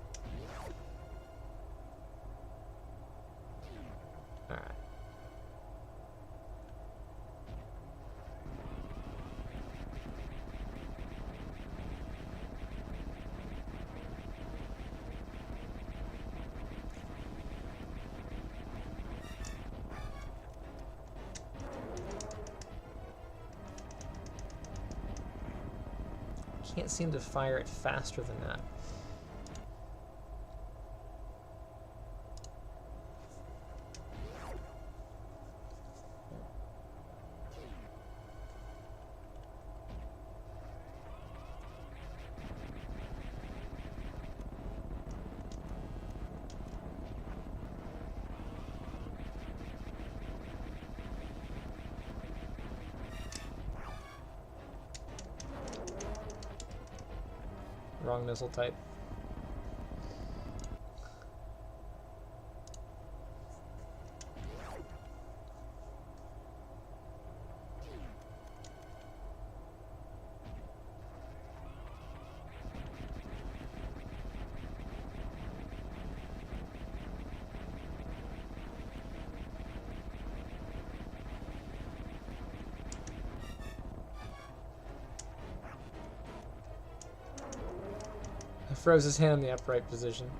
Alright. Can't seem to fire it faster than that. Wrong missile type. throws his hand in the upright position.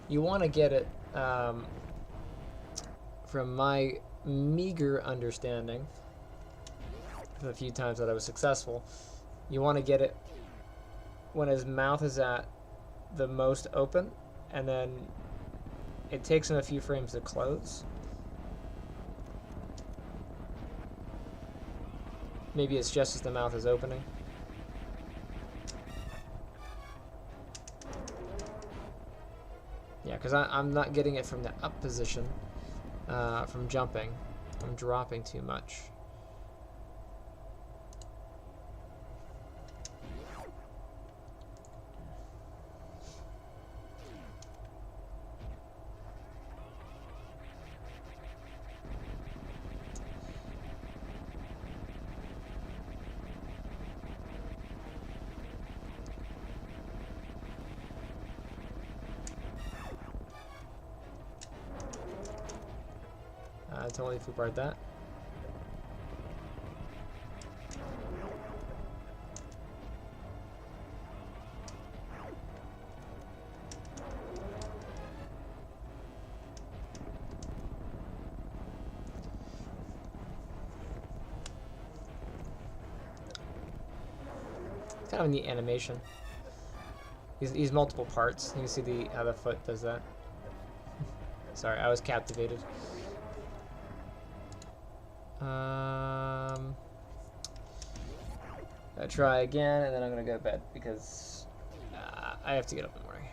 You want to get it, from my meager understanding, the few times that I was successful, you want to get it when his mouth is at the most open, and then it takes him a few frames to close. Maybe it's just as the mouth is opening. Yeah, because I'm not getting it from the up position, from jumping. I'm dropping too much. I totally flew that. Kind of a neat animation. He's multiple parts. You can see how the foot does that. Sorry, I was captivated. I'll try again, and then I'm gonna go to bed because I have to get up in the morning.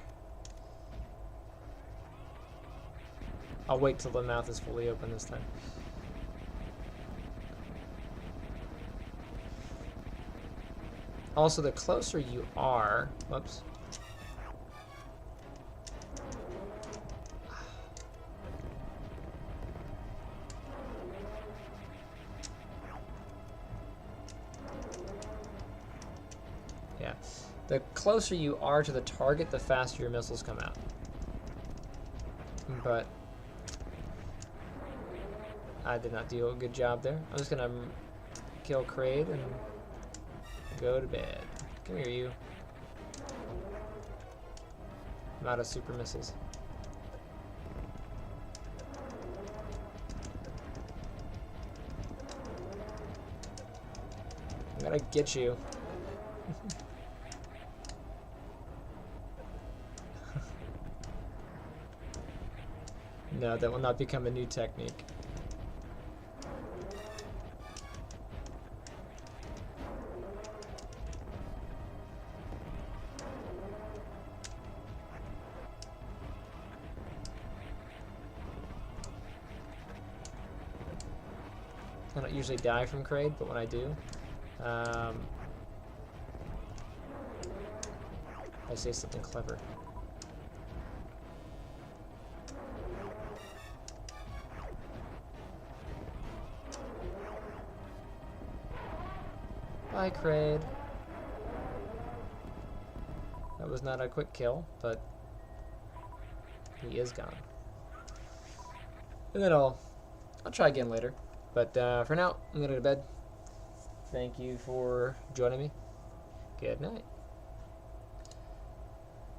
I'll wait till the mouth is fully open this time. Also, the closer you are, whoops. Yeah, the closer you are to the target, the faster your missiles come out. But I did not do a good job there. I'm just gonna kill Kraid and go to bed. Come here, you. I'm out of super missiles. I'm gonna get you. No, that will not become a new technique. I don't usually die from Kraid, but when I do, I say something clever. Bye, Kraid. That was not a quick kill, but he is gone. And then I'll try again later. But for now, I'm gonna go to bed. Thank you for joining me. Good night.